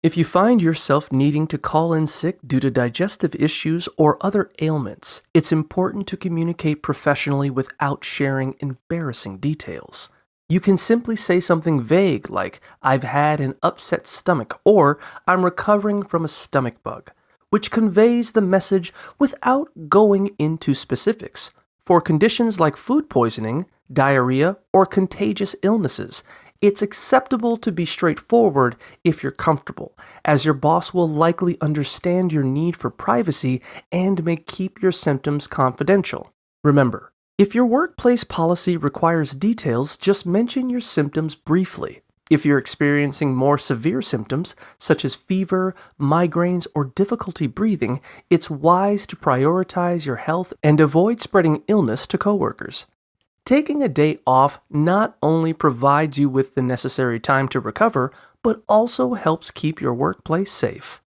If you find yourself needing to call in sick due to digestive issues or other ailments, it's important to communicate professionally without sharing embarrassing details. You can simply say something vague like, "I've had an upset stomach," or "I'm recovering from a stomach bug," which conveys the message without going into specifics. For conditions like food poisoning, diarrhea, or contagious illnesses, it's acceptable to be straightforward if you're comfortable, as your boss will likely understand your need for privacy and may keep your symptoms confidential. Remember, if your workplace policy requires details, just mention your symptoms briefly. If you're experiencing more severe symptoms, such as fever, migraines, or difficulty breathing, it's wise to prioritize your health and avoid spreading illness to coworkers. Taking a day off not only provides you with the necessary time to recover, but also helps keep your workplace safe.